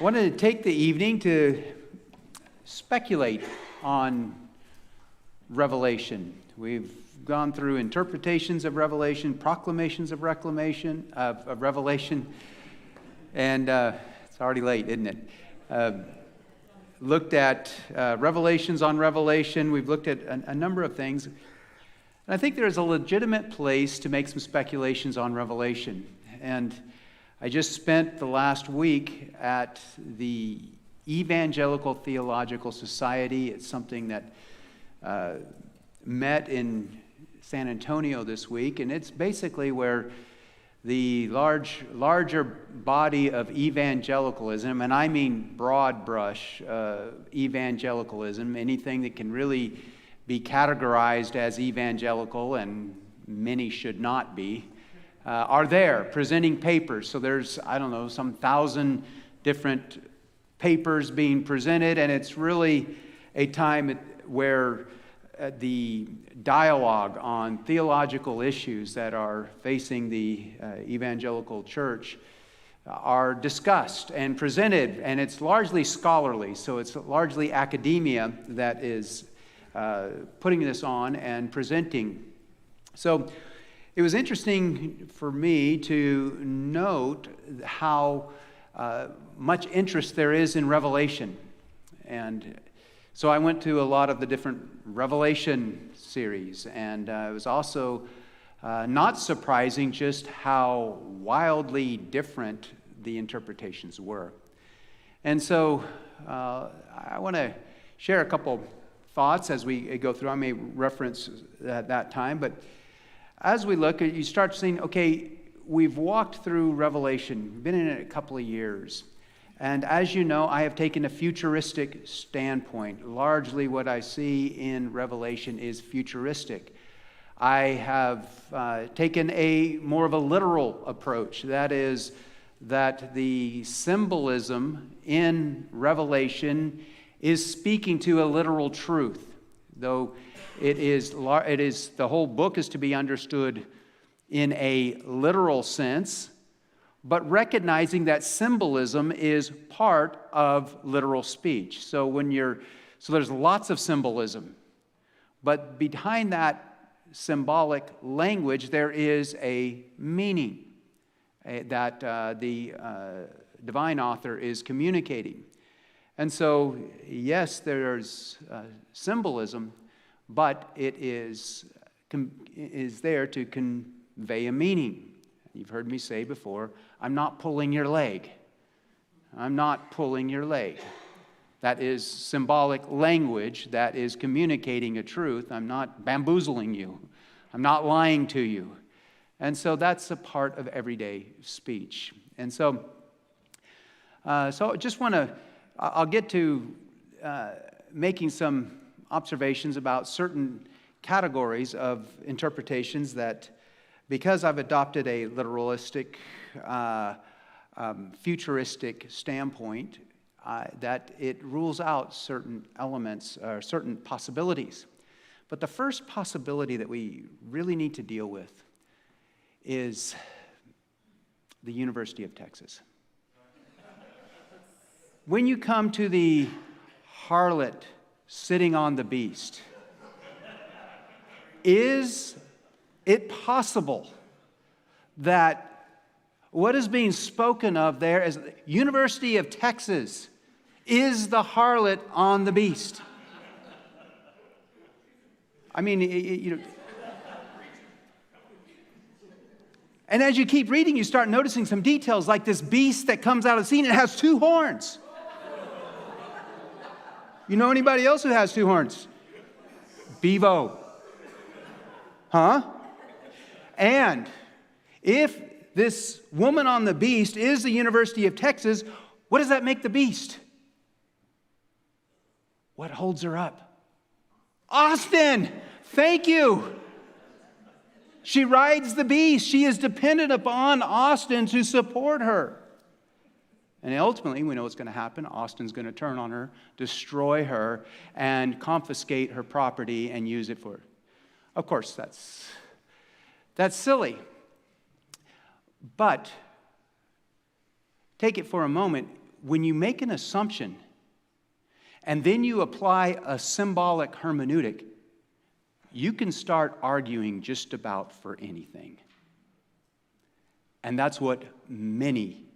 I wanted to take the evening to speculate on Revelation. We've gone through interpretations of Revelation, proclamations of Revelation, and it's already late, isn't it? Looked at revelations on Revelation. We've looked at a number of things. And I think there's a legitimate place to make some speculations on Revelation. And I just spent the last week at the Evangelical Theological Society. It's something that met in San Antonio this week, and it's basically where the larger body of evangelicalism, and I mean broad brush evangelicalism, anything that can really be categorized as evangelical, and many should not be, are there presenting papers. So there's, I don't know, some 1,000 different papers being presented, and it's really a time where the dialogue on theological issues that are facing the evangelical church are discussed and presented, and it's largely scholarly, so it's largely academia that is putting this on and presenting. So it was interesting for me to note how much interest there is in Revelation. And so I went to a lot of the different Revelation series, and it was also not surprising just how wildly different the interpretations were. And so I want to share a couple thoughts as we go through. I may reference that time, but as we look, you start seeing, okay, we've walked through Revelation, been in it a couple of years. And as you know, I have taken a futuristic standpoint. Largely what I see in Revelation is futuristic. I have taken a more of a literal approach. That is, that the symbolism in Revelation is speaking to a literal truth. Though it is the whole book is to be understood in a literal sense, but recognizing that symbolism is part of literal speech. So there's lots of symbolism, but behind that symbolic language there is a meaning that the divine author is communicating. And so, yes, there's symbolism, but it is there to convey a meaning. You've heard me say before, I'm not pulling your leg. I'm not pulling your leg. That is symbolic language that is communicating a truth. I'm not bamboozling you. I'm not lying to you. And so that's a part of everyday speech. And so I just want to, I'll get to making some observations about certain categories of interpretations that, because I've adopted a literalistic, futuristic standpoint, that it rules out certain elements or certain possibilities. But the first possibility that we really need to deal with is the University of Texas. When you come to the harlot sitting on the beast, is it possible that what is being spoken of there as the University of Texas is the harlot on the beast? I mean, you know. And as you keep reading, you start noticing some details, like this beast that comes out of the scene. It has 2 horns. You know anybody else who has 2 horns? Bevo. Huh? And if this woman on the beast is the University of Texas, what does that make the beast? What holds her up? Austin! Thank you! She rides the beast. She is dependent upon Austin to support her. And ultimately, we know what's going to happen. Austin's going to turn on her, destroy her, and confiscate her property and use it for... Of course, that's silly. But take it for a moment. when you make an assumption and then you apply a symbolic hermeneutic, you can start arguing just about for anything. And that's what many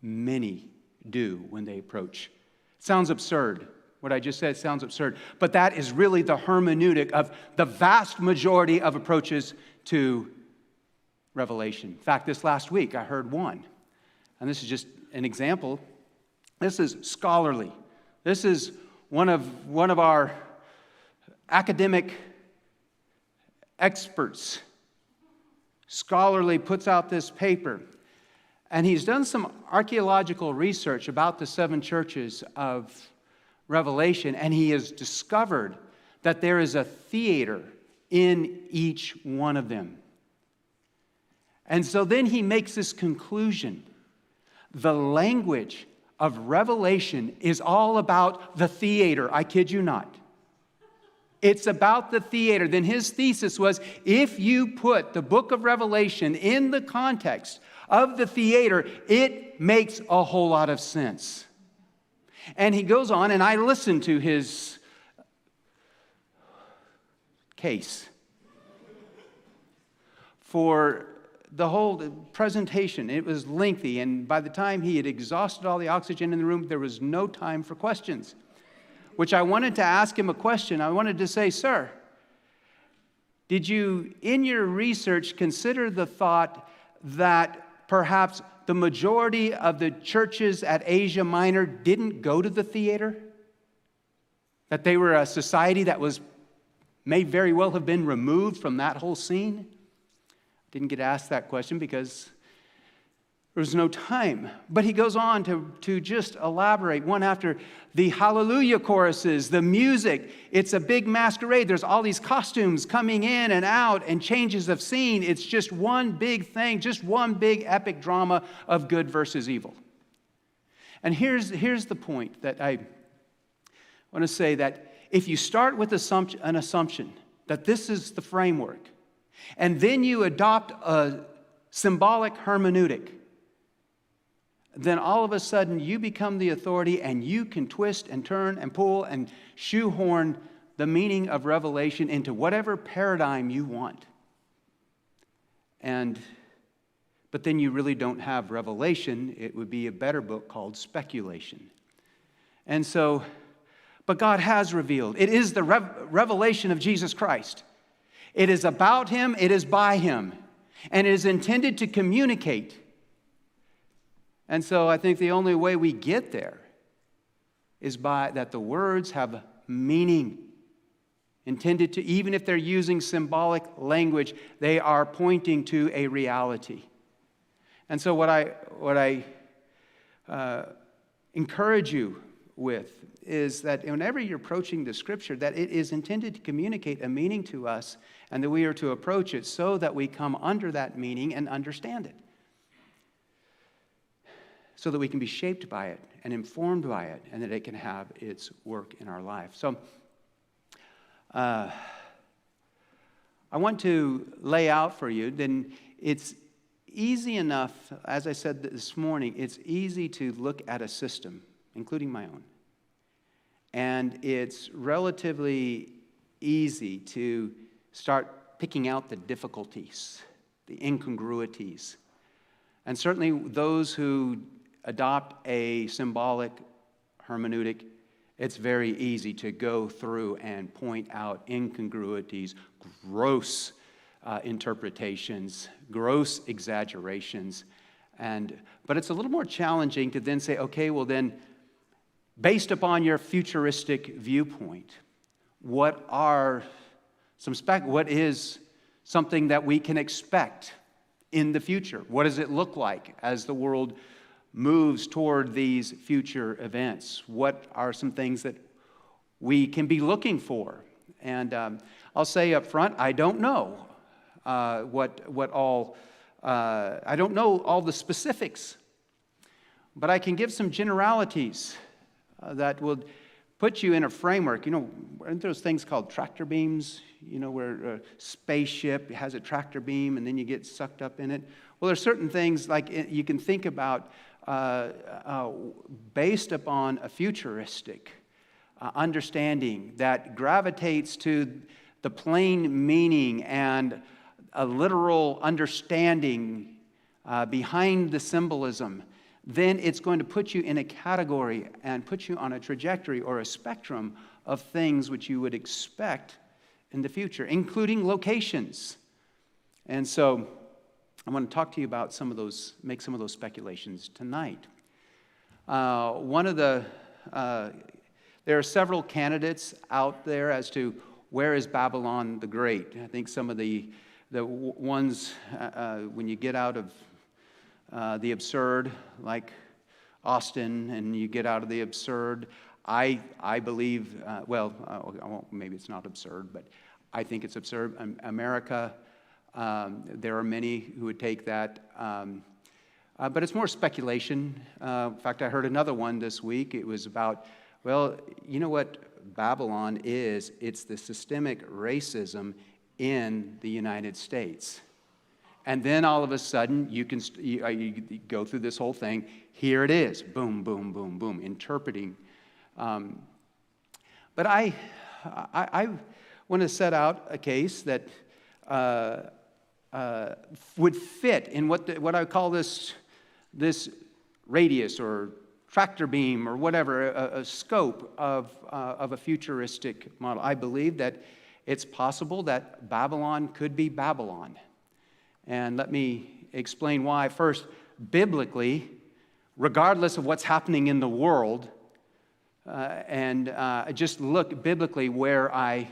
do when they approach. It sounds absurd. What I just said sounds absurd. But that is really the hermeneutic of the vast majority of approaches to Revelation. In fact, this last week I heard one. And this is just an example. This is scholarly. This is one of our academic experts. Scholarly puts out this paper. And he's done some archaeological research about the 7 churches of Revelation, and he has discovered that there is a theater in each one of them. And so then he makes this conclusion. The language of Revelation is all about the theater. I kid you not. It's about the theater. Then his thesis was, if you put the book of Revelation in the context of the theater, it makes a whole lot of sense. And he goes on, and I listened to his case for the whole presentation. It was lengthy, and by the time he had exhausted all the oxygen in the room, there was no time for questions, which I wanted to ask him a question. I wanted to say, sir, did you, in your research, consider the thought that perhaps the majority of the churches at Asia Minor didn't go to the theater? That they were a society that may very well have been removed from that whole scene? Didn't get asked that question because there was no time. But he goes on to just elaborate one after the hallelujah choruses, the music. It's a big masquerade. There's all these costumes coming in and out and changes of scene. It's just one big thing, just one big epic drama of good versus evil. And here's the point that I want to say, that if you start with an assumption that this is the framework, and then you adopt a symbolic hermeneutic, then all of a sudden you become the authority and you can twist and turn and pull and shoehorn the meaning of Revelation into whatever paradigm you want. But then you really don't have revelation. It would be a better book called speculation. And so, but God has revealed. It is the revelation of Jesus Christ. It is about him, it is by him, and it is intended to communicate. And so I think the only way we get there is by that the words have meaning, intended to, even if they're using symbolic language, they are pointing to a reality. And so what I encourage you with is that whenever you're approaching the Scripture, that it is intended to communicate a meaning to us, and that we are to approach it so that we come under that meaning and understand it, so that we can be shaped by it and informed by it, and that it can have its work in our life. So I want to lay out for you, then it's easy enough, as I said this morning, it's easy to look at a system, including my own, and it's relatively easy to start picking out the difficulties, the incongruities. And certainly those who adopt a symbolic hermeneutic, it's very easy to go through and point out incongruities, gross interpretations, gross exaggerations. But it's a little more challenging to then say, okay, well then, based upon your futuristic viewpoint, what is something that we can expect in the future? What does it look like as the world moves toward these future events? What are some things that we can be looking for? And I'll say up front, I don't know I don't know all the specifics, but I can give some generalities that will put you in a framework. You know, aren't those things called tractor beams? You know, where a spaceship has a tractor beam and then you get sucked up in it. Well, there's certain things like you can think about based upon a futuristic understanding that gravitates to the plain meaning and a literal understanding behind the symbolism, then it's going to put you in a category and put you on a trajectory or a spectrum of things which you would expect in the future, including locations. And so I want to talk to you about make some of those speculations tonight. There are several candidates out there as to where is Babylon the Great. I think some of the ones, when you get out of the absurd, like Austin, and you get out of the absurd, I believe, I won't, maybe it's not absurd, but I think it's absurd. America, there are many who would take that, but it's more speculation. In fact, I heard another one this week. It was about, well, you know what Babylon is? It's the systemic racism in the United States. And then all of a sudden, you go through this whole thing. Here it is. Boom, boom, boom, boom. Interpreting. But I want to set out a case that would fit in what I call this radius or tractor beam or whatever, a scope of a futuristic model. I believe that it's possible that Babylon could be Babylon. And let me explain why. First, biblically, regardless of what's happening in the world, and just look biblically where I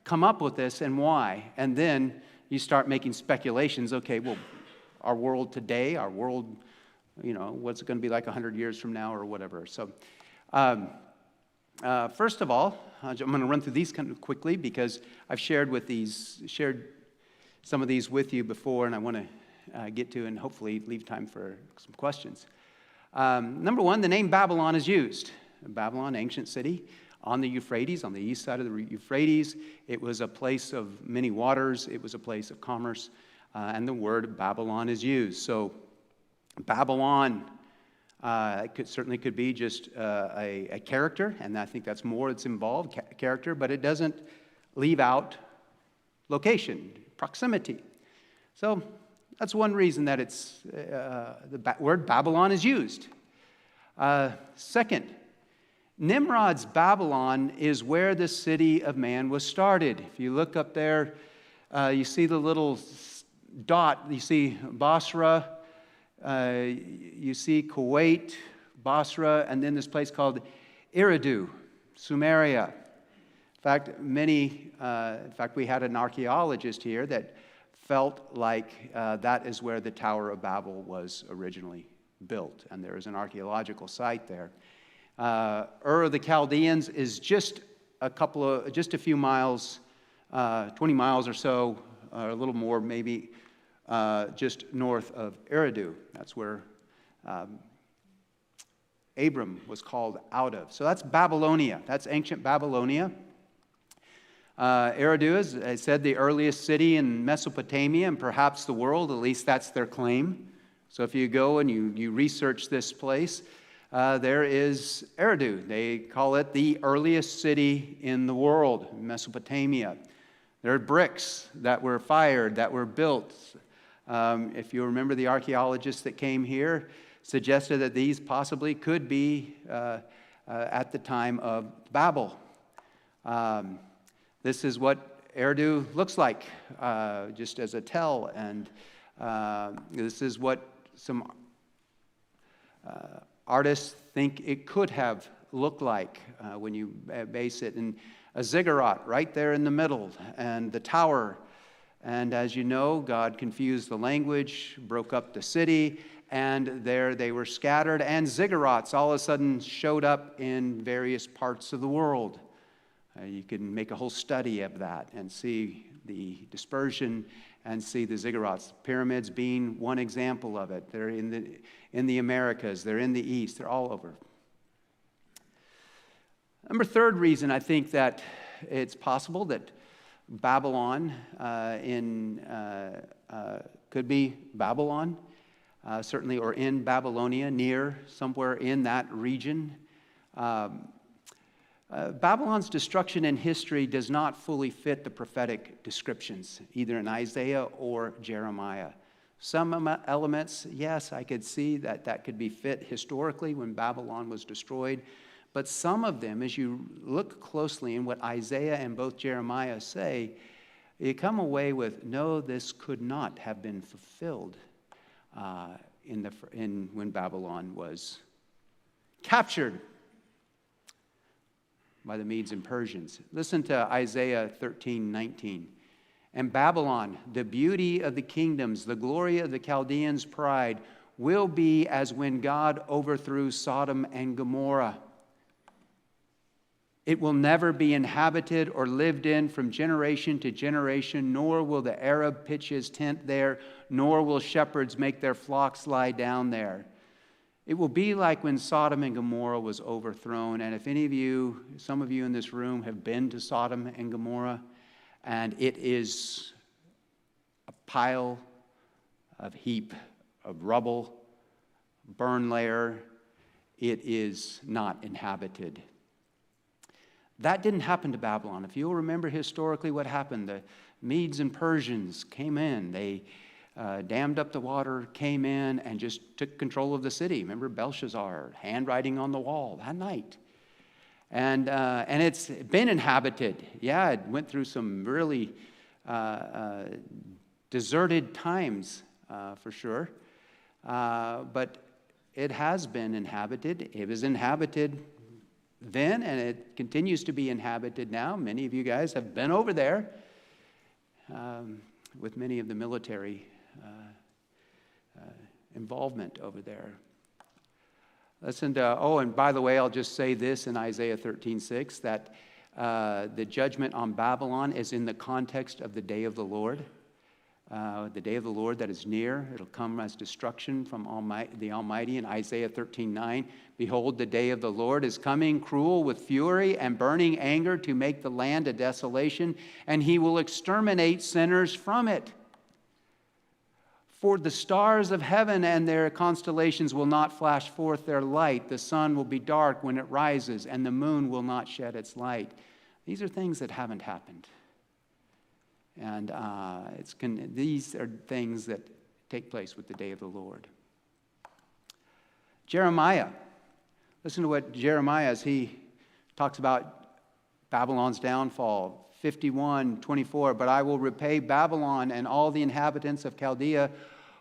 come up with this and why. And then you start making speculations. Okay, well, our world today, our world, what's it going to be like 100 years from now or whatever. So first of all, I'm going to run through these kind of quickly because I've shared some of these with you before, and I want to get to and hopefully leave time for some questions. Number one, the name Babylon is used. Babylon, ancient city, on the Euphrates, on the east side of the Euphrates. It was a place of many waters. It was a place of commerce, and the word Babylon is used. So Babylon certainly could be just a character, and I think that's more that's involved, character, but it doesn't leave out location, proximity. So that's one reason that it's the word Babylon is used. Second, Nimrod's Babylon is where the city of man was started. If you look up there, you see the little dot. You see Basra, you see Kuwait, Basra, and then this place called Eridu, Sumeria. In fact, we had an archaeologist here that felt like that is where the Tower of Babel was originally built, and there is an archaeological site there. Ur of the Chaldeans is just a few miles, 20 miles or so, or a little more maybe, just north of Eridu. That's where Abram was called out of. So that's Babylonia. That's ancient Babylonia. Eridu is, I said, the earliest city in Mesopotamia and perhaps the world. At least that's their claim. So if you go and you research this place, there is Eridu. They call it the earliest city in the world, Mesopotamia. There are bricks that were fired, that were built. If you remember, the archaeologists that came here suggested that these possibly could be at the time of Babel. This is what Eridu looks like, just as a tell, and this is what some artists think it could have looked like when you base it in a ziggurat right there in the middle, and the tower. And as you know, God confused the language, broke up the city, and there they were scattered, and ziggurats all of a sudden showed up in various parts of the world. You can make a whole study of that and see the dispersion and see the ziggurats. Pyramids being one example of it. They're in the Americas. They're in the East. They're all over. Third reason I think that it's possible that Babylon could be Babylon certainly, or in Babylonia, near, somewhere in that region. Babylon's destruction in history does not fully fit the prophetic descriptions, either in Isaiah or Jeremiah. Some elements, yes, I could see that could be fit historically when Babylon was destroyed. But some of them, as you look closely in what Isaiah and both Jeremiah say, you come away with, no, this could not have been fulfilled when Babylon was captured by the Medes and Persians. Listen to Isaiah 13:19. And Babylon, the beauty of the kingdoms, the glory of the Chaldeans' pride, will be as when God overthrew Sodom and Gomorrah. It will never be inhabited or lived in from generation to generation, nor will the Arab pitch his tent there, nor will shepherds make their flocks lie down there. It will be like when Sodom and Gomorrah was overthrown. And if any of you, some of you in this room have been to Sodom and Gomorrah, and it is a pile of heap of rubble, burn layer, it is not inhabited. That didn't happen to Babylon. If you'll remember historically what happened, the Medes and Persians came in. They dammed up the water, came in, and just took control of the city. Remember Belshazzar, handwriting on the wall that night. And it's been inhabited. Yeah, it went through some really deserted times for sure. But it has been inhabited. It was inhabited then, and it continues to be inhabited now. Many of you guys have been over there with many of the military involvement over there. Listen to, and by the way, I'll just say this in Isaiah 13:6, that the judgment on Babylon is in the context of the day of the Lord. The day of the Lord that is near. It'll come as destruction from the Almighty. In Isaiah 13:9, behold, the day of the Lord is coming, cruel with fury and burning anger, to make the land a desolation, and he will exterminate sinners from it. For the stars of heaven and their constellations will not flash forth their light. The sun will be dark when it rises, and the moon will not shed its light. These are things that haven't happened. And these are things that take place with the day of the Lord. Jeremiah. Listen to what Jeremiah, as he talks about Babylon's downfall. 51:24, but I will repay Babylon and all the inhabitants of Chaldea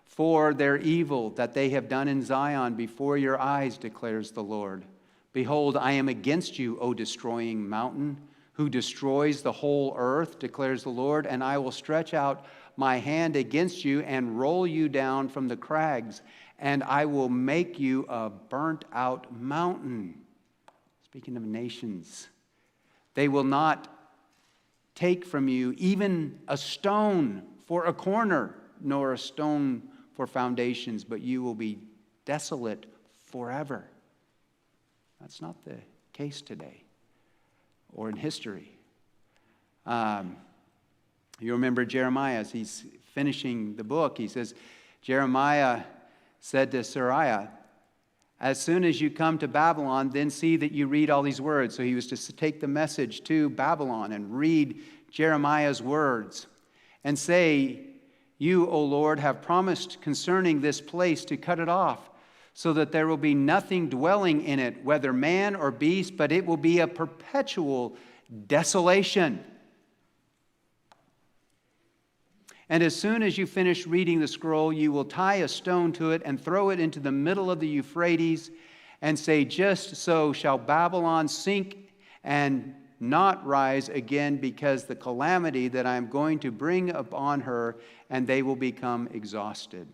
for their evil that they have done in Zion before your eyes, declares the Lord. Behold, I am against you, O destroying mountain, who destroys the whole earth, declares the Lord, and I will stretch out my hand against you and roll you down from the crags, and I will make you a burnt-out mountain. Speaking of nations, they will not take from you even a stone for a corner, nor a stone for foundations, but you will be desolate forever. That's not the case today or in history. You remember Jeremiah, as he's finishing the book, he says, Jeremiah said to Sariah, as soon as you come to Babylon, then see that you read all these words. So he was to take the message to Babylon and read Jeremiah's words and say, you, O Lord, have promised concerning this place to cut it off, so that there will be nothing dwelling in it, whether man or beast, but it will be a perpetual desolation. And as soon as you finish reading the scroll, you will tie a stone to it and throw it into the middle of the Euphrates and say, just so shall Babylon sink and not rise again, because the calamity that I am going to bring upon her, and they will become exhausted.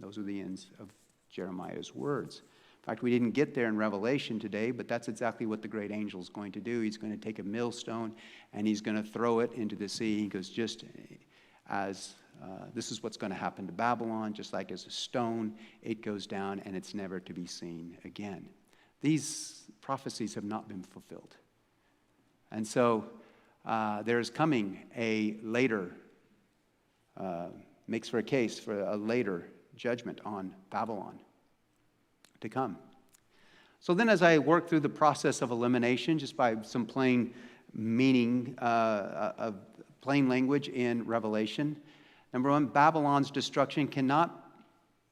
Those are the ends of Jeremiah's words. In fact, we didn't get there in Revelation today, but that's exactly what the great angel is going to do. He's going to take a millstone and he's going to throw it into the sea. He goes, just as this is what's going to happen to Babylon, just like as a stone, it goes down and it's never to be seen again. These prophecies have not been fulfilled. And so there is coming a later, makes for a case for a later judgment on Babylon to come. So then as I work through the process of elimination, just by some plain meaning of plain language in Revelation, number one, Babylon's destruction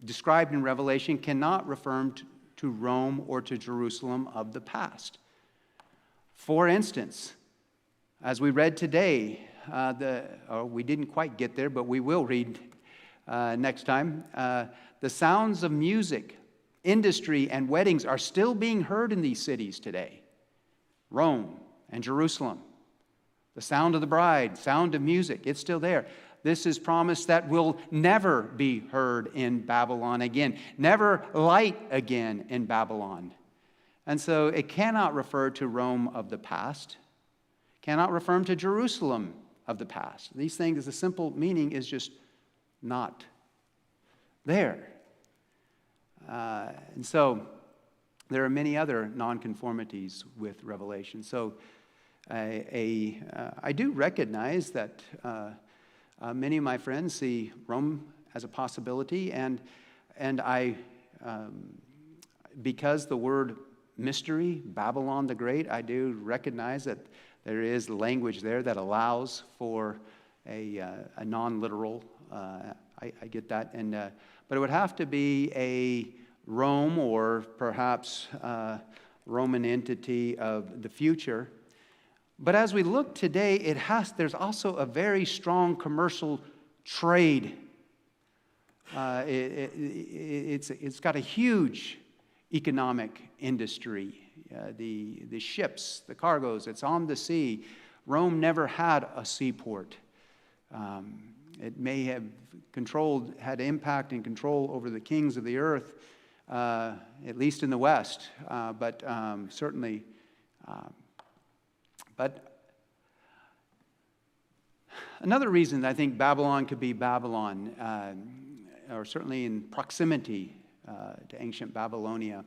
described in Revelation, cannot refer to Rome or to Jerusalem of the past. For instance, as we read today, we didn't quite get there, but we will read next time. The sounds of music, industry, and weddings are still being heard in these cities today. Rome and Jerusalem. The sound of the bride, sound of music, it's still there. This is promise that will never be heard in Babylon again, never light again in Babylon. And so it cannot refer to Rome of the past, cannot refer to Jerusalem of the past. These things, the simple meaning is just not there. And so there are many other nonconformities with Revelation. So I do recognize that many of my friends see Rome as a possibility, and I, because the word mystery, Babylon the Great, I do recognize that there is language there that allows for a non-literal. I get that, but it would have to be a Rome or perhaps Roman entity of the future. But as we look today, there's also a very strong commercial trade. It's got a huge economic industry. The ships, the cargoes, it's on the sea. Rome never had a seaport. It may have had impact and control over the kings of the earth, at least in the West, but certainly. But another reason I think Babylon could be Babylon, or certainly in proximity to ancient Babylonia,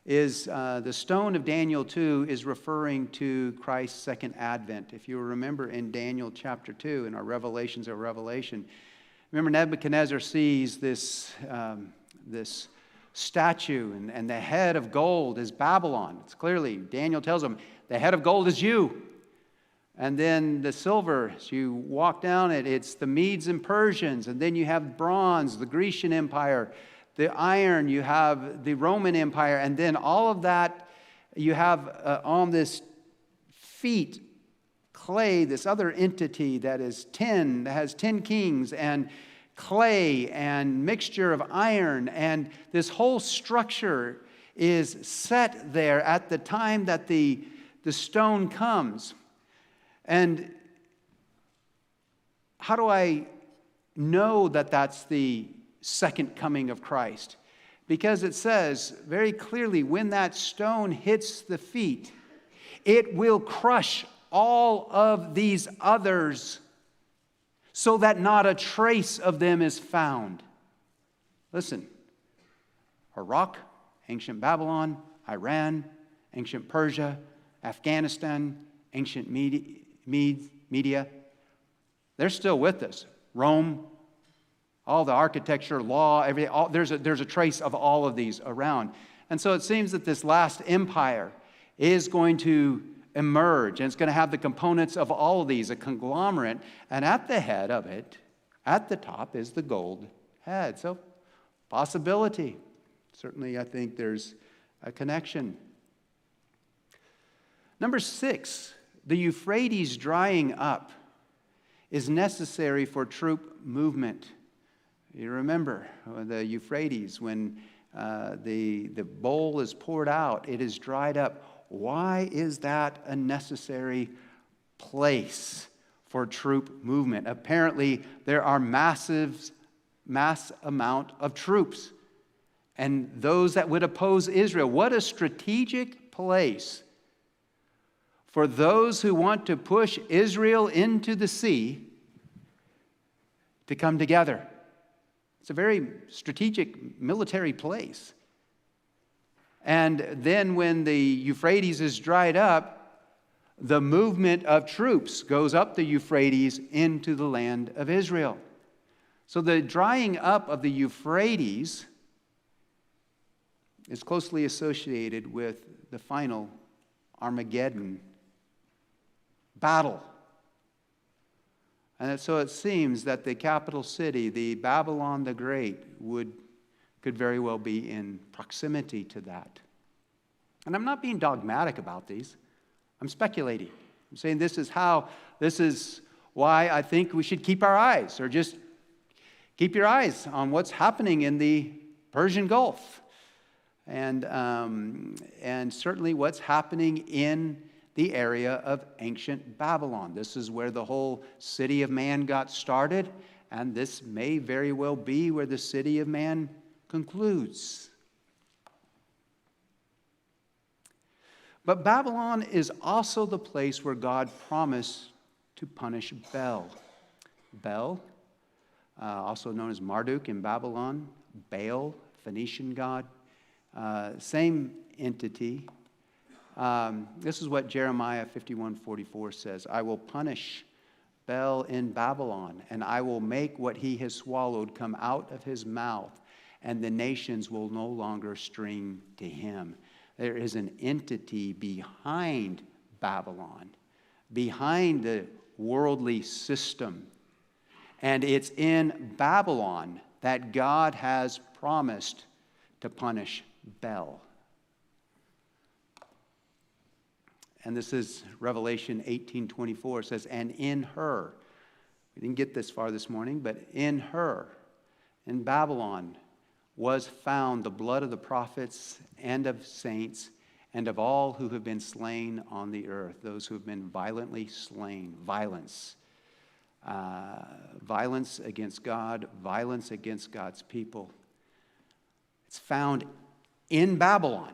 is the stone of Daniel 2 is referring to Christ's second advent. If you remember in Daniel chapter 2, in our Revelations of Revelation, remember Nebuchadnezzar sees this statue, and the head of gold is Babylon. It's clearly, Daniel tells him, the head of gold is you. And then the silver, as you walk down it, it's the Medes and Persians. And then you have bronze, the Grecian Empire. The iron, you have the Roman Empire. And then all of that, you have on this feet, clay, this other entity that has 10 kings, and clay and mixture of iron. And this whole structure is set there at the time that the stone comes. And how do I know that that's the second coming of Christ? Because it says very clearly, when that stone hits the feet, it will crush all of these others so that not a trace of them is found. Listen, Iraq, ancient Babylon, Iran, ancient Persia, Afghanistan, ancient Media, they're still with us. Rome, all the architecture, law, everything, there's a trace of all of these around. And so it seems that this last empire is going to emerge, and it's going to have the components of all of these, a conglomerate, and at the head of it, at the top, is the gold head. So, possibility. Certainly, I think there's a connection. Number 6, the Euphrates drying up is necessary for troop movement. You remember the Euphrates, when the bowl is poured out, it is dried up. Why is that a necessary place for troop movement? Apparently, there are mass amount of troops, and those that would oppose Israel. What a strategic place for those who want to push Israel into the sea to come together. It's a very strategic military place. And then when the Euphrates is dried up, the movement of troops goes up the Euphrates into the land of Israel. So the drying up of the Euphrates is closely associated with the final Armageddon battle. And so it seems that the capital city, the Babylon the Great, could very well be in proximity to that. And I'm not being dogmatic about these. I'm speculating. I'm saying this is why I think we should keep our eyes, or just keep your eyes on what's happening in the Persian Gulf. And certainly what's happening in the area of ancient Babylon. This is where the whole city of man got started, and this may very well be where the city of man concludes. But Babylon is also the place where God promised to punish Bel. Bel, also known as Marduk in Babylon, Baal, Phoenician god, same entity. This is what Jeremiah 51:44 says. I will punish Bel in Babylon, and I will make what he has swallowed come out of his mouth, and the nations will no longer string to him. There is an entity behind Babylon, behind the worldly system. And it's in Babylon that God has promised to punish Bel. And this is Revelation 18:24. It says, and in her, we didn't get this far this morning, but in her, in Babylon, was found the blood of the prophets and of saints and of all who have been slain on the earth, those who have been violently slain. Violence. Violence against God, violence against God's people. It's found in Babylon.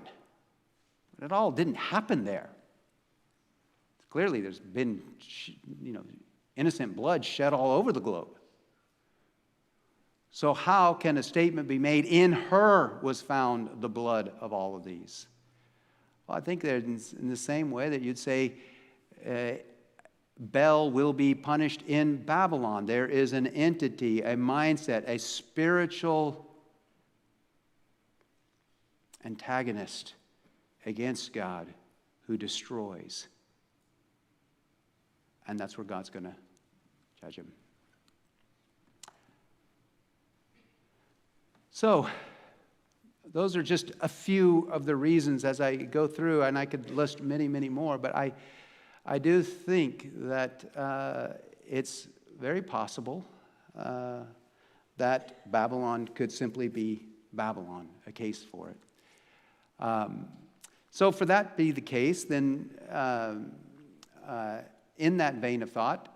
But it all didn't happen there. Clearly, there's been, innocent blood shed all over the globe. So how can a statement be made, in her was found the blood of all of these? Well, I think that in the same way that you'd say Bel will be punished in Babylon. There is an entity, a mindset, a spiritual antagonist against God who destroys. And that's where God's going to judge him. So, those are just a few of the reasons as I go through, and I could list many, many more, but I do think that it's very possible that Babylon could simply be Babylon, a case for it. So for that be the case, then in that vein of thought,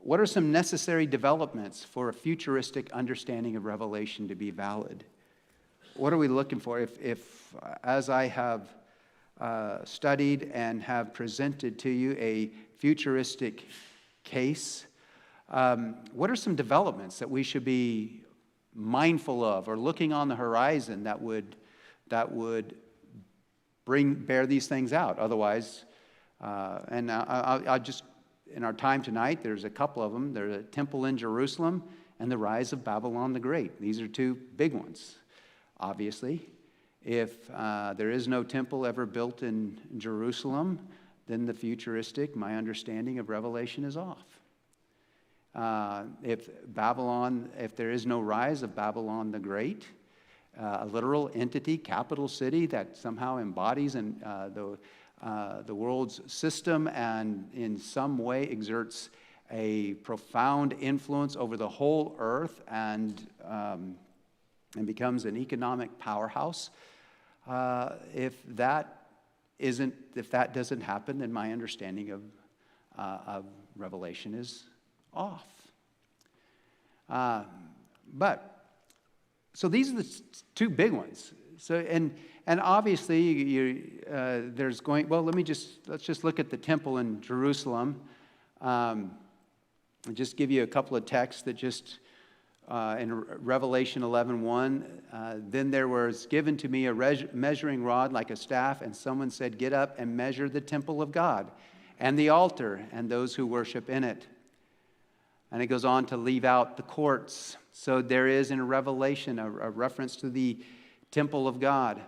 what are some necessary developments for a futuristic understanding of Revelation to be valid? What are we looking for? If as I have studied and have presented to you a futuristic case, what are some developments that we should be mindful of or looking on the horizon that would bear these things out? Otherwise, and I'll just, in our time tonight, there's a couple of them. There's a temple in Jerusalem and the rise of Babylon the Great. These are two big ones, obviously. If there is no temple ever built in Jerusalem, then the futuristic, my understanding of Revelation is off. If there is no rise of Babylon the Great, a literal entity, capital city that somehow embodies the world's system and in some way exerts a profound influence over the whole earth and becomes an economic powerhouse. If that doesn't happen, then my understanding of Revelation is off. So these are the two big ones. So and obviously there's going. Well, let's just look at the temple in Jerusalem. I'll just give you a couple of texts that just in Revelation 11:1. Then there was given to me a measuring rod like a staff, and someone said, "Get up and measure the temple of God, and the altar, and those who worship in it." And it goes on to leave out the courts. So there is in Revelation a reference to the temple of God.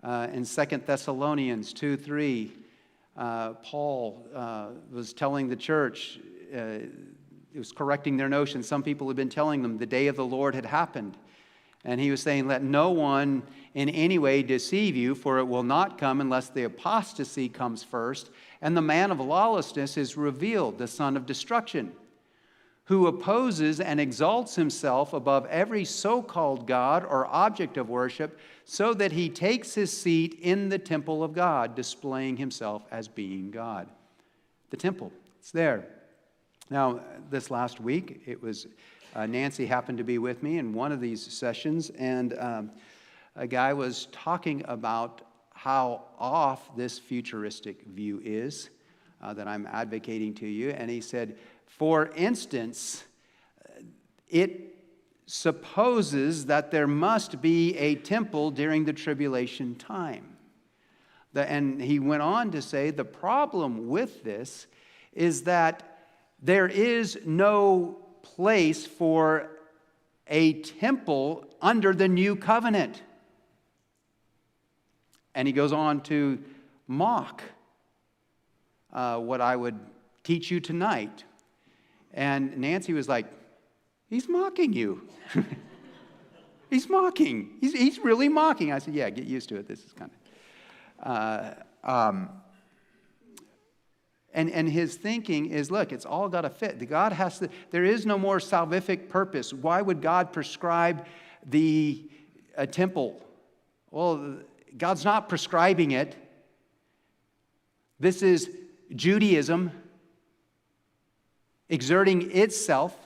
In 2 Thessalonians 2:3, Paul was telling the church, he was correcting their notion. Some people had been telling them the day of the Lord had happened. And he was saying, let no one in any way deceive you, for it will not come unless the apostasy comes first, and the man of lawlessness is revealed, the son of destruction, who opposes and exalts himself above every so-called God or object of worship, so that he takes his seat in the temple of God, displaying himself as being God. The temple, it's there. Now, this last week, it was Nancy happened to be with me in one of these sessions, and a guy was talking about how off this futuristic view is that I'm advocating to you. And he said, for instance, it supposes that there must be a temple during the tribulation time. And he went on to say the problem with this is that there is no place for a temple under the new covenant. And he goes on to mock what I would teach you tonight. And Nancy was like, he's mocking you. He's mocking. He's really mocking. I said, yeah, get used to it. This is kind of... And his thinking is, look, it's all got to fit. God has to, there is no more salvific purpose. Why would God prescribe the temple? Well, God's not prescribing it. This is Judaism exerting itself,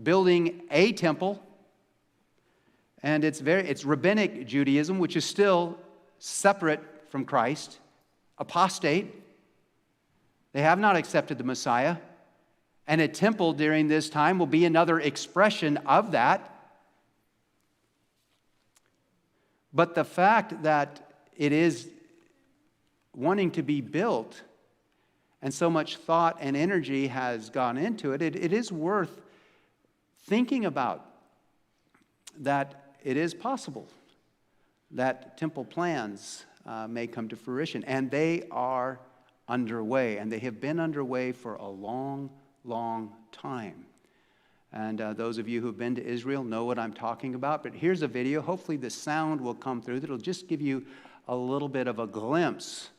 building a temple. And it's rabbinic Judaism, which is still separate from Christ, apostate. They have not accepted the Messiah. And a temple during this time will be another expression of that. But the fact that it is wanting to be built, and so much thought and energy has gone into it, it is worth thinking about that it is possible that temple plans may come to fruition. And they are underway, and they have been underway for a long, long time. And those of you who've been to Israel know what I'm talking about. But here's a video. Hopefully the sound will come through. That'll just give you a little bit of a glimpse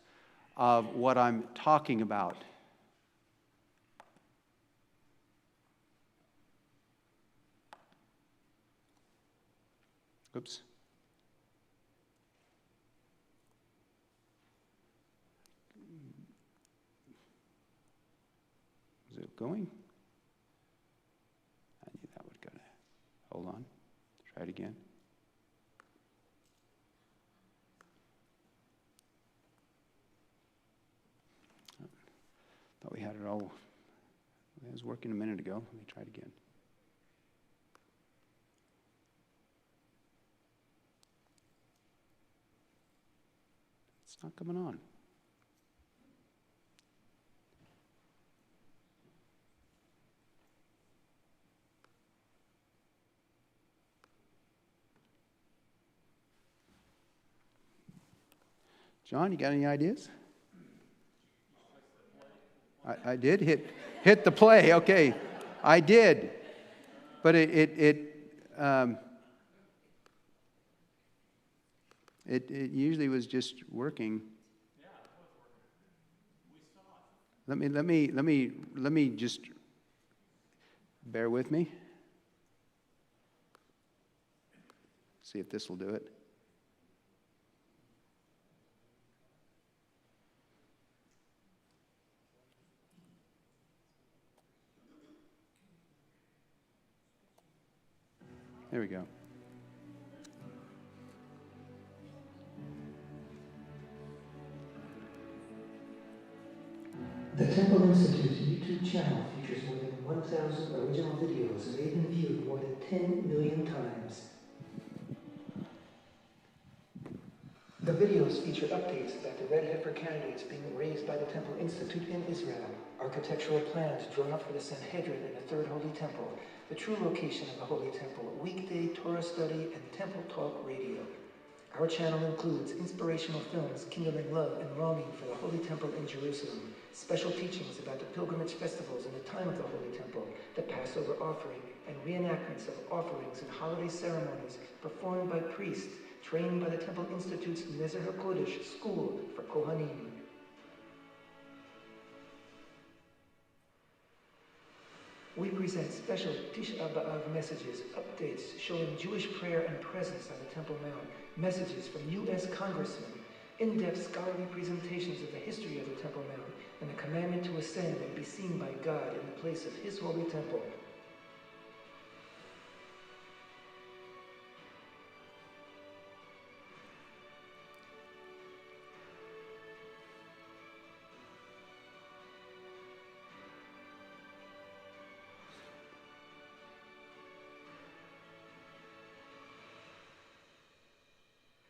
of what I'm talking about. Oops. Is it going? I knew that would go to. Hold on. Try it again. Thought we had it all. It was working a minute ago. Let me try it again. It's not coming on. John, you got any ideas? I did hit the play. Okay, I did, but it usually was just working. Yeah, it was working. Let me just bear with me. See if this will do it. There we go. The Temple Institute's YouTube channel features more than 1,000 original videos and they've been viewed more than 10 million times. The videos feature updates about the red heifer candidates being raised by the Temple Institute in Israel, Architectural plans drawn up for the Sanhedrin and the Third Holy Temple, the true location of the Holy Temple, weekday Torah study, and Temple Talk Radio. Our channel includes inspirational films kindling love and longing for the Holy Temple in Jerusalem, special teachings about the pilgrimage festivals and the time of the Holy Temple, the Passover offering, and reenactments of offerings and holiday ceremonies performed by priests trained by the Temple Institute's Nezer HaKodesh School for Kohanim. We present special Tisha B'Av messages, updates showing Jewish prayer and presence on the Temple Mount, messages from U.S. congressmen, in-depth scholarly presentations of the history of the Temple Mount, and the commandment to ascend and be seen by God in the place of His holy temple.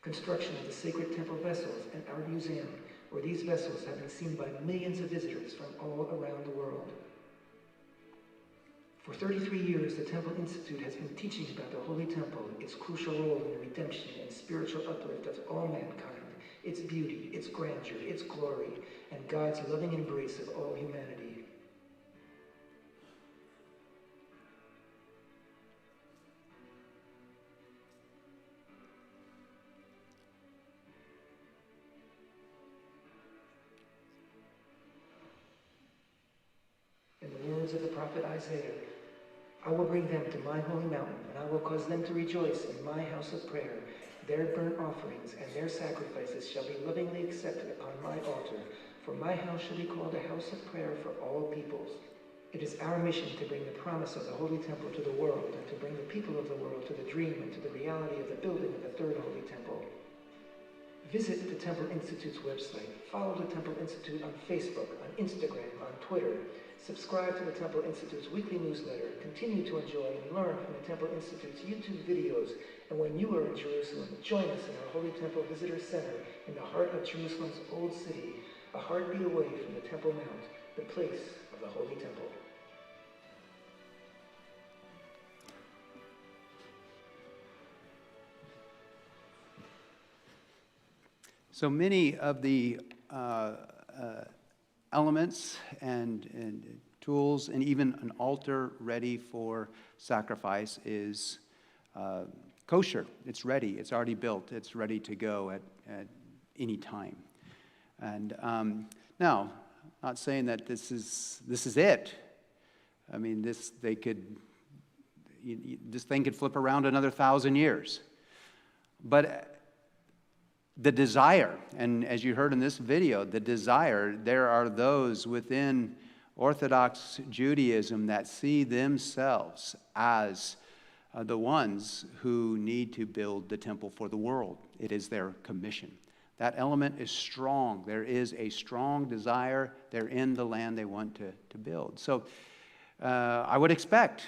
Construction of the sacred temple vessels and our museum, where these vessels have been seen by millions of visitors from all around the world. For 33 years, the Temple Institute has been teaching about the Holy Temple, its crucial role in the redemption and spiritual uplift of all mankind, its beauty, its grandeur, its glory, and God's loving embrace of all humanity. Of the prophet Isaiah, I will bring them to my holy mountain, and I will cause them to rejoice in my house of prayer. Their burnt offerings and their sacrifices shall be lovingly accepted upon my altar, for my house shall be called a house of prayer for all peoples. It is our mission to bring the promise of the Holy Temple to the world, and to bring the people of the world to the dream and to the reality of the building of the Third Holy Temple. Visit the Temple Institute's website. Follow the Temple Institute on Facebook, on Instagram, on Twitter. Subscribe to the Temple Institute's weekly newsletter. Continue to enjoy and learn from the Temple Institute's YouTube videos. And when you are in Jerusalem, join us in our Holy Temple Visitor Center in the heart of Jerusalem's Old City, a heartbeat away from the Temple Mount, the place of the Holy Temple. So many of the elements and tools, and even an altar ready for sacrifice is kosher. It's ready. It's already built. It's ready to go at any time. And now, not saying that this is it. I mean, this thing could flip around another 1,000 years. But the desire, and as you heard in this video, there are those within Orthodox Judaism that see themselves as the ones who need to build the temple for the world. It is their commission. That element is strong. There is a strong desire. They're in the land they want to build. So I would expect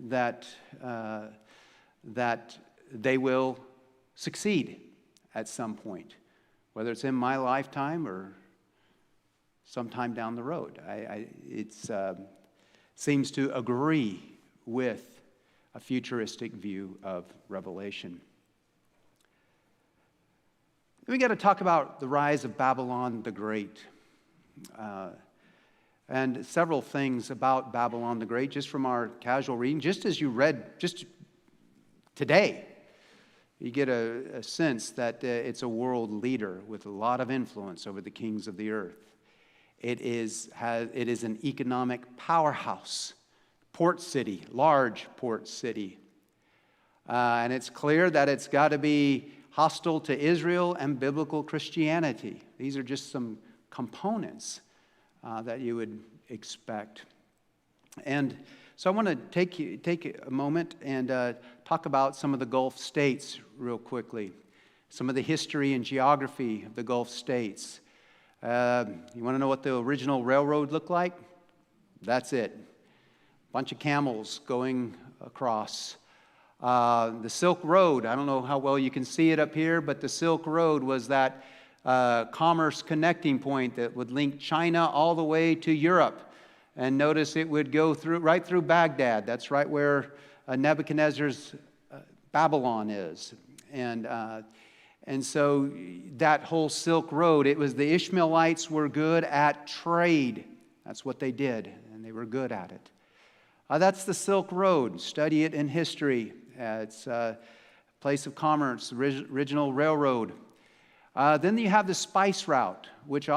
that they will succeed at some point, whether it's in my lifetime or sometime down the road. It seems to agree with a futuristic view of Revelation. Then we got to talk about the rise of Babylon the Great. And several things about Babylon the Great, just from our casual reading, just as you read just today. You get a sense that it's a world leader with a lot of influence over the kings of the earth. It is an economic powerhouse, port city, large port city. And it's clear that it's got to be hostile to Israel and biblical Christianity. These are just some components that you would expect. And so I want to take a moment and talk about some of the Gulf states real quickly, some of the history and geography of the Gulf states. You want to know what the original railroad looked like? That's it. A bunch of camels going across. The Silk Road, I don't know how well you can see it up here, but the Silk Road was that commerce connecting point that would link China all the way to Europe. And notice it would go right through Baghdad. That's right where Nebuchadnezzar's Babylon is. And so that whole Silk Road, it was the Ishmaelites were good at trade. That's what they did, and they were good at it. That's the Silk Road. Study it in history. It's a place of commerce, original railroad. Then you have the spice route, which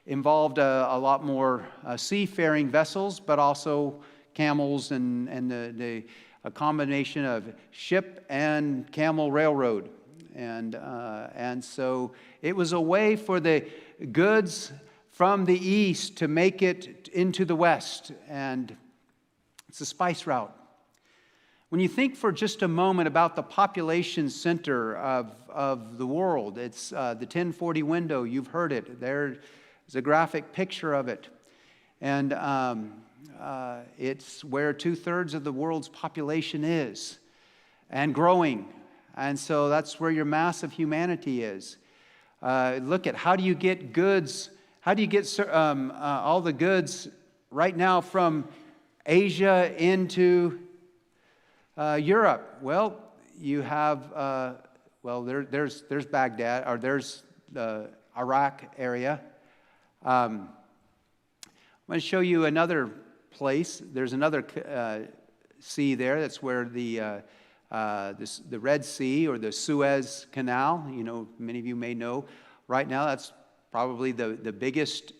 involved a lot more seafaring vessels, but also camels and a combination of ship and camel railroad. And so it was a way for the goods from the east to make it into the west. And it's a spice route. When you think for just a moment about the population center of the world, it's the 1040 window. You've heard it. There's a graphic picture of it. And it's where 2/3 of the world's population is and growing. And so that's where your mass of humanity is. Look at how do you get goods? How do you get all the goods right now from Asia into Europe? Well, you have there's Baghdad, or there's the Iraq area. I'm going to show you another place. There's another sea there. That's where the Red Sea or the Suez Canal. Many of you may know. Right now, that's probably the biggest,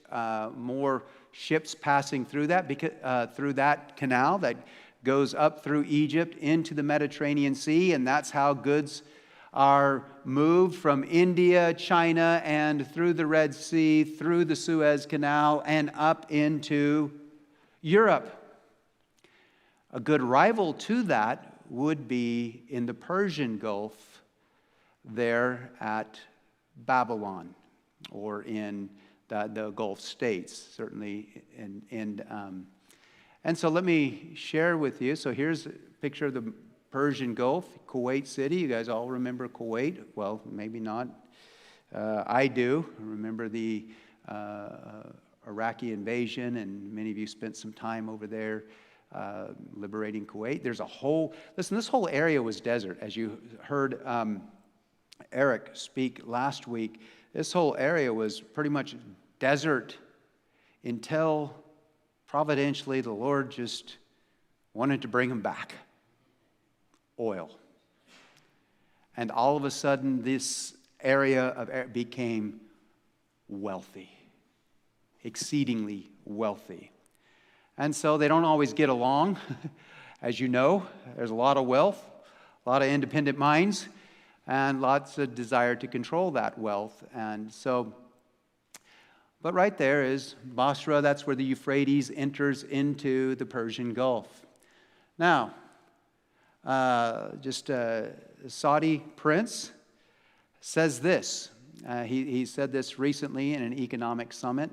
more ships passing through that canal that goes up through Egypt into the Mediterranean Sea, and that's how goods are moved from India, China, and through the Red Sea, through the Suez Canal, and up into Europe. A good rival to that would be in the Persian Gulf there at Babylon, or in the Gulf states, certainly. And so let me share with you. So here's a picture of the Persian Gulf, Kuwait City. You guys all remember Kuwait? Well, maybe not. I do. I remember the Iraqi invasion, and many of you spent some time over there liberating Kuwait. This whole area was desert. As you heard Eric speak last week, this whole area was pretty much desert until providentially the Lord just wanted to bring him back. Oil. And all of a sudden this area became wealthy, exceedingly wealthy. And so they don't always get along. As you know, there's a lot of wealth, a lot of independent minds, and lots of desire to control that wealth. And so, but right there is Basra. That's where the Euphrates enters into the Persian Gulf. Now, a Saudi prince says this. He said this recently in an economic summit.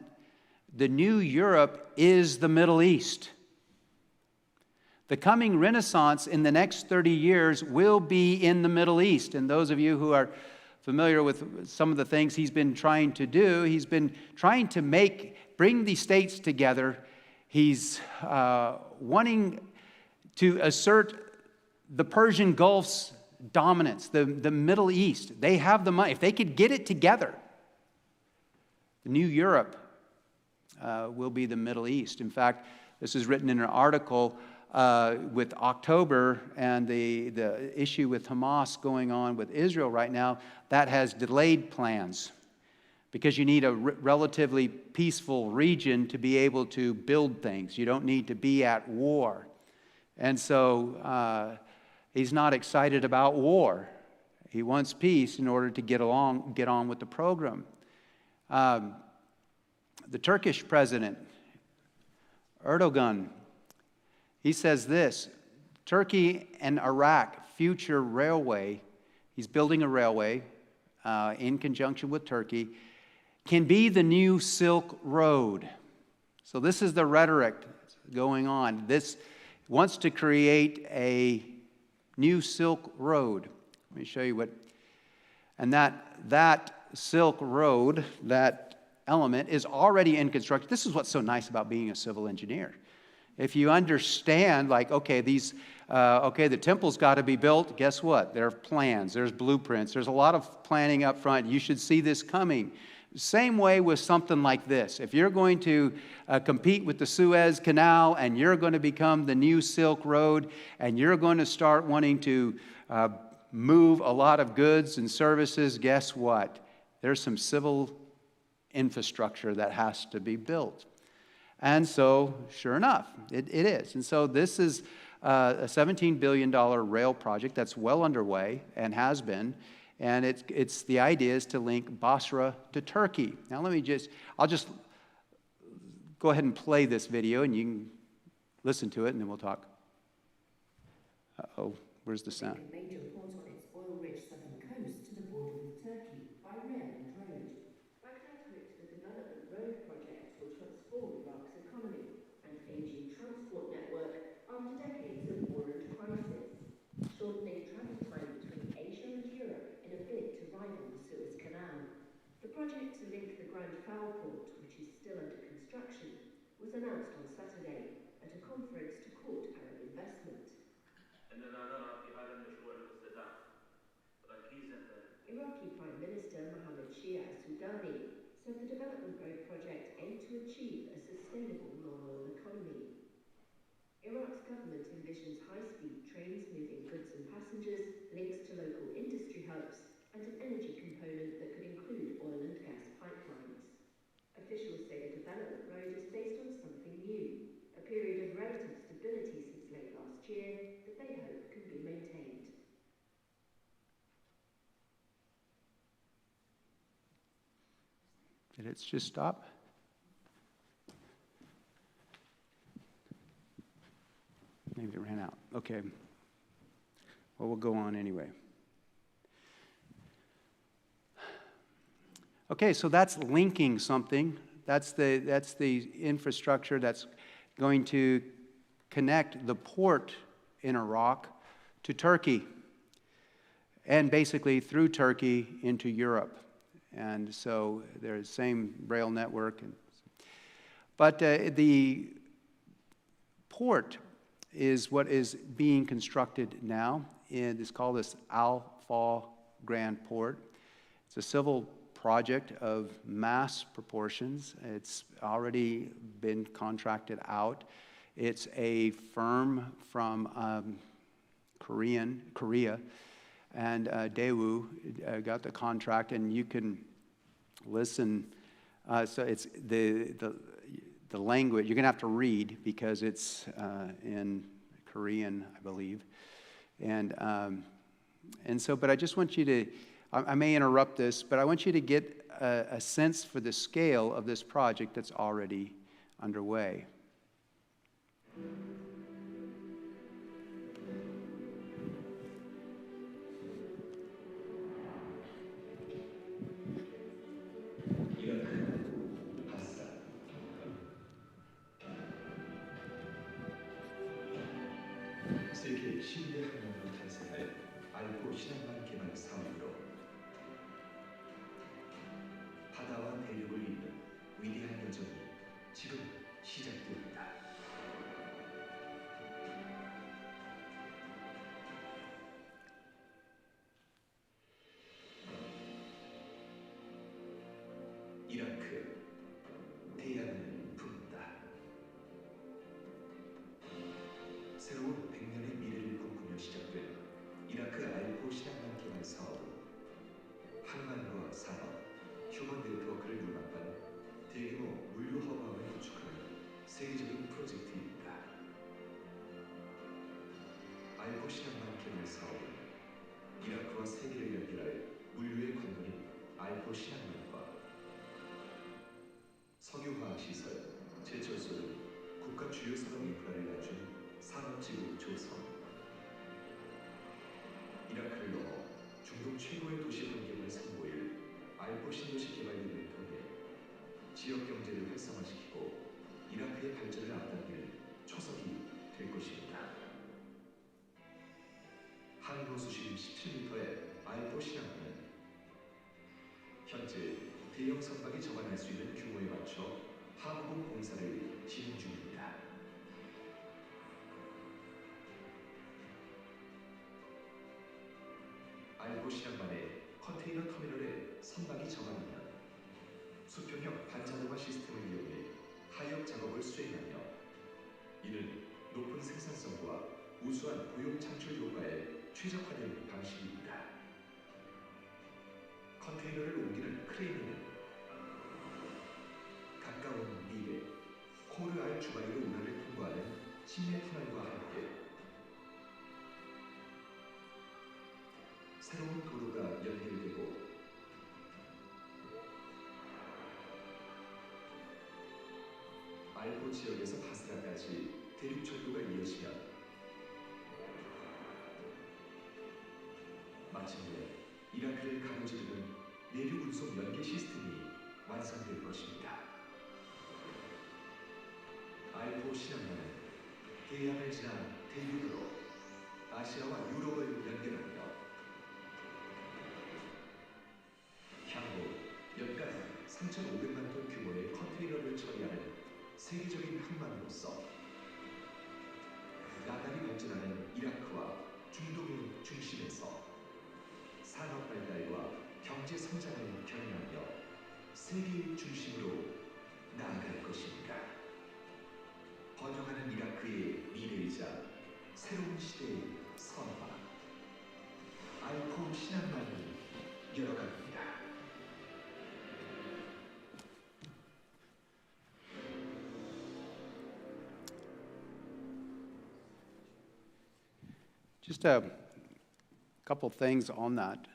The new Europe is the Middle East. The coming Renaissance in the next 30 years will be in the Middle East. And those of you who are familiar with some of the things he's been trying to do, he's been trying to bring the states together. He's wanting to assert the Persian Gulf's dominance, the Middle East. They have the money. If they could get it together, the new Europe will be the Middle East. In fact, this is written in an article with October and the issue with Hamas going on with Israel right now, that has delayed plans because you need a relatively peaceful region to be able to build things. You don't need to be at war. And so he's not excited about war. He wants peace in order to get on with the program. The Turkish president, Erdogan, he says this: Turkey and Iraq future railway, he's building a railway in conjunction with Turkey, can be the new Silk Road. So this is the rhetoric going on. This wants to create a new Silk Road. Let me show you what. And that Silk Road, that element is already in construction. This is what's so nice about being a civil engineer. If you understand, like, okay, the temple's got to be built, guess what? There are plans, there's blueprints, there's a lot of planning up front. You should see this coming. Same way with something like this. If you're going to compete with the Suez Canal and you're going to become the new Silk Road and you're going to start wanting to move a lot of goods and services, guess what? There's some civil infrastructure that has to be built. And so, sure enough, it is. And so this is a $17 billion rail project that's well underway and has been. And it's the idea is to link Basra to Turkey. Now I'll just go ahead and play this video and you can listen to it and then we'll talk. Uh-oh, where's the sound? A major port on its oil-rich southern coast to the border with Turkey by rail and road. Baghdad hoped the development road project will transform Iraq's economy and aging transport network after decades of war and crisis, shortening travel time between Asia and Europe in a bid to rival the Suez Canal. The project to link the Grand Foul port, which is still under construction, was announced on Saturday at a conference to court Arab investment. Iraqi Prime Minister Mohammed Shia al-Sudani said the development road project aimed to achieve a sustainable non-oil economy. Iraq's government envisions high-speed trains moving goods and passengers, links to local industry hubs, and an energy component that could include oil and gas pipelines. Officials say the development road is based on something new, a period of relative stability since late last year that they hope can be maintained. Did it just stop? Maybe it ran out. Okay. Well, we'll go on anyway. Okay, so that's linking something. That's the infrastructure that's going to connect the port in Iraq to Turkey, and basically through Turkey into Europe. And so there's the same rail network. But the port is what is being constructed now. It's called this Al-Faw Grand Port. It's a civil project of mass proportions. It's already been contracted out. It's a firm from Korea, and Daewoo got the contract, and you can listen. So it's the language. You're going to have to read because it's in Korean, I believe. And so, but I just want you to, I may interrupt this, but I want you to get a sense for the scale of this project that's already underway. 세계 12대 학문으로 탄생할 알고 신앙만 개발 사업으로 바다와 대륙을 잇는 위대한 여정이 지금 시작됩니다. 이라크 대양을 품다. 새로운 100년의 미래를 꿈꾸며 시작된 이라크 알고 신앙만 개발 사업은 항만과 산업, 휴먼 네트워크를 융합한 대규모 물류 허브를 구축하는 세계적인 프로젝트입니다. 알고 신앙만 개발 사업은 이라크와 세계를 연결할 물류의 관문인 알고 신앙만과 석유화학 시설, 제철소 등 국가 주요 산업 인프라를 갖춘 산업지구 조성, 이라크를 넘어 중동 최고의 도시 환경을 선보일 알포 신도시 개발 등을 통해 지역 경제를 활성화시키고 이라크의 발전을 앞당기는 초석이 될 것입니다. 항로 수심 17m의 알포 신항로는 현재 대형 선박이 접안할 수 있는 규모에 맞춰 하부공 공사를 진행 중입니다. 알고 시간 만에 컨테이너 터미널에 선박이 접안하면 수평형 반자동화 시스템을 이용해 하역 작업을 수행하며 이는 높은 생산성과 우수한 고용 창출 효과에 최적화된 방식입니다. 컨테이너를 옮기는 크레인은 가까운 미래 코르알 주바이로 운하를 통과하는 심해 터널과 함께 새로운 도로가 연결되고 알포 지역에서 바스라까지 대륙철도가 이어지면 마침내 이라크를 가로지르는 내륙 운송 연계 시스템이 완성될 것입니다. 알포 신항로는 해양을 지나 대륙으로 아시아와 유럽을 연결하며 향후 연간 3,500만 톤 규모의 컨테이너를 처리하는 세계적인 항만으로서 나날이 발전하는 이라크와 중동의 중심에서 산업 발달과 경제 성장을 견인하며 세계의 중심으로 나아갈 것입니다. 번영하는 이라크의 미래이자 새로운 시대의 선화 알포 신항만이 열어갑니다. Just a couple things on that.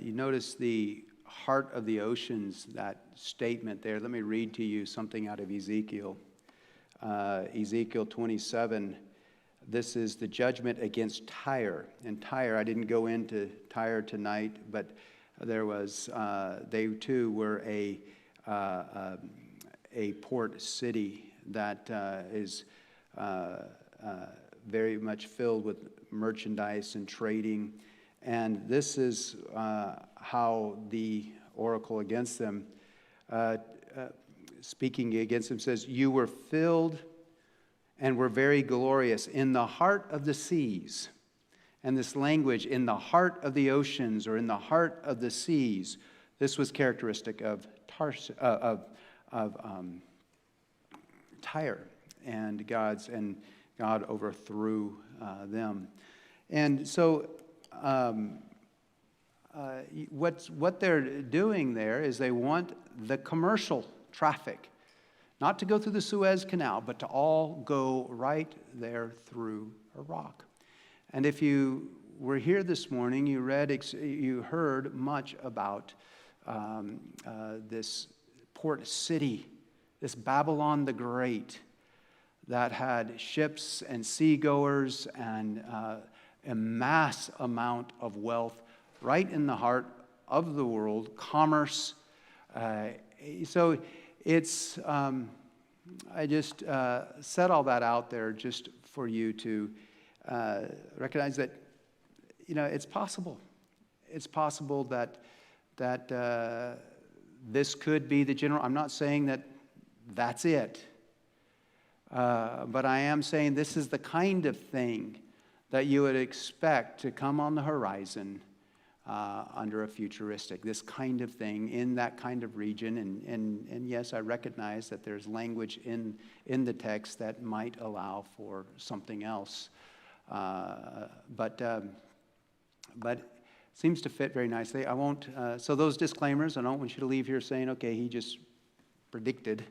You notice the heart of the oceans, that statement there. Let me read to you something out of Ezekiel. Ezekiel 27. This is the judgment against Tyre. And Tyre, I didn't go into Tyre tonight, but there was, they too were a port city that is very much filled with merchandise and trading. And this is how the oracle against them, speaking against them, says, "You were filled and were very glorious in the heart of the seas." And this language, in the heart of the oceans or in the heart of the seas, this was characteristic of Tyre, and God overthrew them. And so what they're doing there is they want the commercial traffic not to go through the Suez Canal, but to all go right there through Iraq. And if you were here this morning, you heard much about this port city, this Babylon the Great, that had ships and seagoers and a mass amount of wealth right in the heart of the world, commerce. So it's, I just said all that out there just for you to recognize that, it's possible. It's possible that this could be the general. I'm not saying that that's it. But I am saying this is the kind of thing that you would expect to come on the horizon under a futuristic, this kind of thing in that kind of region. And yes, I recognize that there's language in the text that might allow for something else. But it seems to fit very nicely. I won't, so those disclaimers, I don't want you to leave here saying, okay, he just predicted.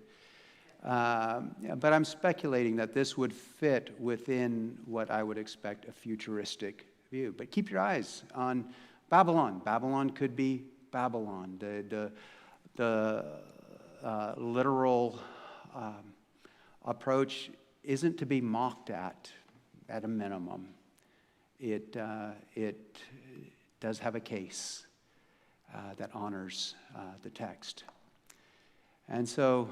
But I'm speculating that this would fit within what I would expect a futuristic view. But keep your eyes on Babylon. Babylon could be Babylon. The literal approach isn't to be mocked at a minimum. It does have a case that honors the text. And so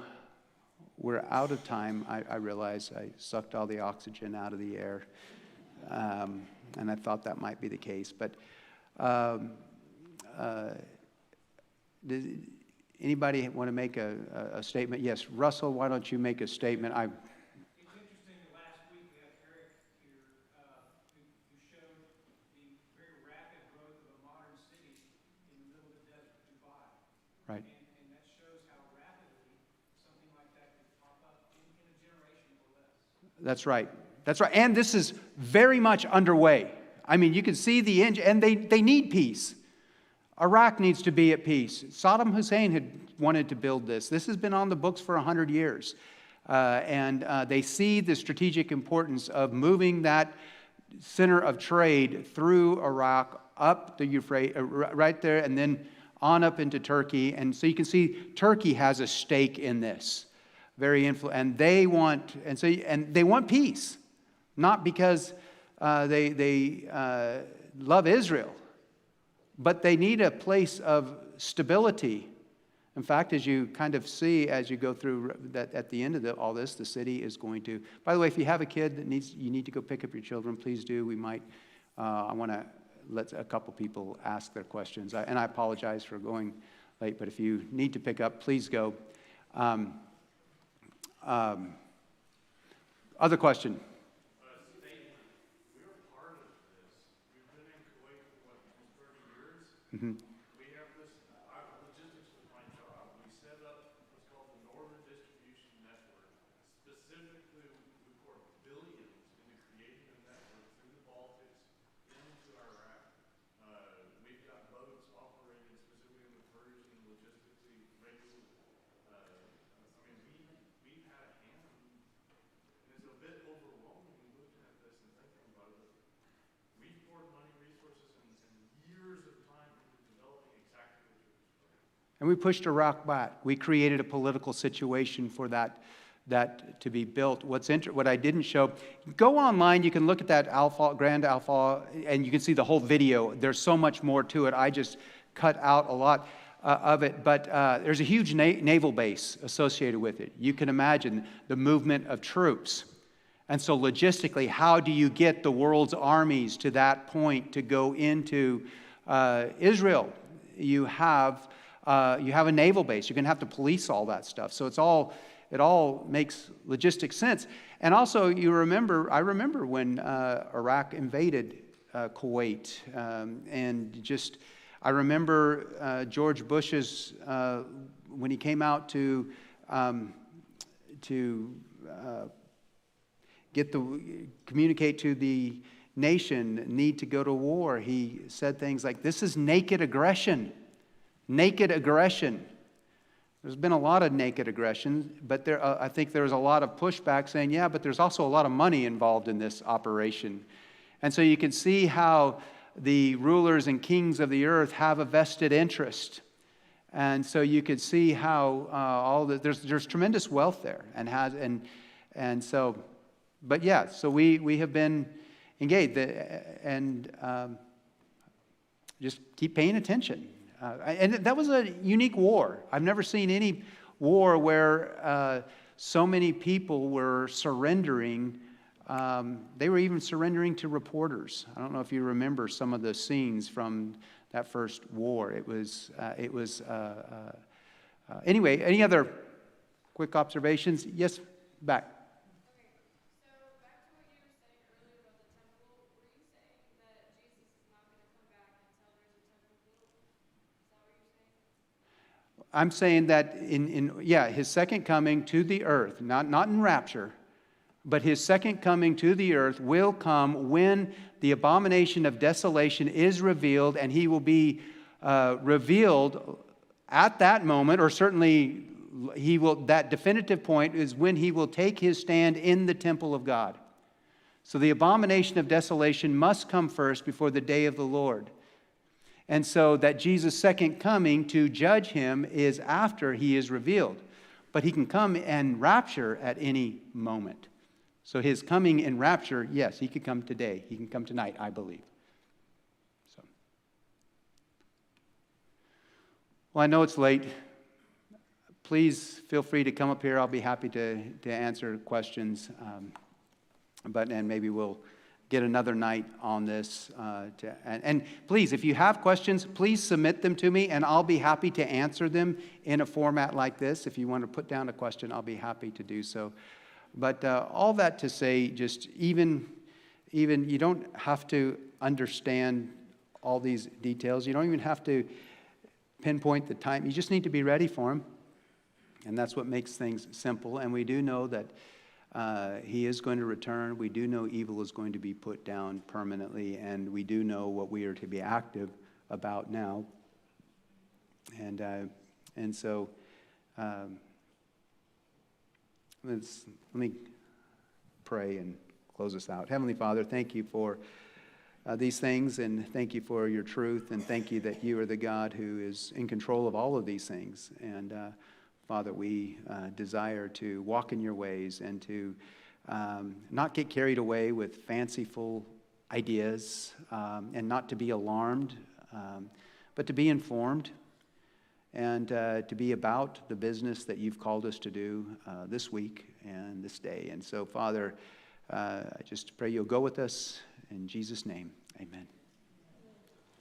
we're out of time. I realize I sucked all the oxygen out of the air, and I thought that might be the case. But Does anybody want to make a statement? Yes, Russell, why don't you make a statement? It's interesting that last week we had Eric here who showed the very rapid growth of a modern city in the middle of the desert, Dubai. Right. And that shows how rapidly something like that could pop up in a generation or less. That's right. That's right. And this is very much underway. I mean, you can see the engine, and they need peace. Iraq needs to be at peace. Saddam Hussein had wanted to build this. This has been on the books for 100 years. And they see the strategic importance of moving that center of trade through Iraq, up the Euphrates, right there, and then on up into Turkey. And so you can see Turkey has a stake in this. And they want peace, not because they love Israel, but they need a place of stability. In fact, as you kind of see as you go through that, at the end of all this, the city is going to. By the way, if you have a kid that you need to go pick up your children, please do. We might. I want to let a couple people ask their questions, and I apologize for going late. But if you need to pick up, please go. Other question. Mm-hmm. We have this logistics with my job. We set up what's called the Northern Distribution Network. Specifically, we poured billions into creating a network through the Baltics into Iraq. We've got boats operating specifically in the Persian logistically regularly. We've had a hand, and it's a bit overwhelming looking at this and thinking about it. We've poured money, resources, and years of time. And we pushed Iraq back. We created a political situation for that to be built. What I didn't show, go online, you can look at that Grand Alpha, and you can see the whole video. There's so much more to it. I just cut out a lot of it. But there's a huge naval base associated with it. You can imagine the movement of troops. And so logistically, how do you get the world's armies to that point to go into Israel? You have a naval base. You're going to have to police all that stuff. So it all makes logistic sense. And also, I remember when Iraq invaded Kuwait, I remember George Bush's when he came out to communicate to the nation need to go to war. He said things like, "This is naked aggression." Naked aggression. There's been a lot of naked aggression, but I think there's a lot of pushback saying, yeah, but there's also a lot of money involved in this operation. And so you can see how the rulers and kings of the earth have a vested interest. And so you could see how there's tremendous wealth there, so we have been engaged, and just keep paying attention. And that was a unique war. I've never seen any war where so many people were surrendering. They were even surrendering to reporters. I don't know if you remember some of the scenes from that first war. Anyway, any other quick observations? Yes, back. I'm saying that his second coming to the earth, not in rapture, but his second coming to the earth will come when the abomination of desolation is revealed, and he will be revealed at that moment, or certainly that definitive point is when he will take his stand in the temple of God. So the abomination of desolation must come first before the day of the Lord. And so that Jesus' second coming to judge him is after he is revealed. But he can come and rapture at any moment. So his coming in rapture, yes, he could come today. He can come tonight, I believe. So, well, I know it's late. Please feel free to come up here. I'll be happy to answer questions. And maybe we'll get another night on this. And please, if you have questions, please submit them to me, and I'll be happy to answer them in a format like this. If you want to put down a question, I'll be happy to do so. But all that to say, just even you don't have to understand all these details. You don't even have to pinpoint the time. You just need to be ready for him. And that's what makes things simple. And we do know that he is going to return. We do know evil is going to be put down permanently. And we do know what we are to be active about now. And so let me pray and close us out. Heavenly Father, thank you for these things, and thank you for your truth, and thank you that you are the God who is in control of all of these things. And Father, we desire to walk in your ways and to not get carried away with fanciful ideas, and not to be alarmed, but to be informed, and to be about the business that you've called us to do this week and this day. And so, Father, I just pray you'll go with us. In Jesus' name, amen.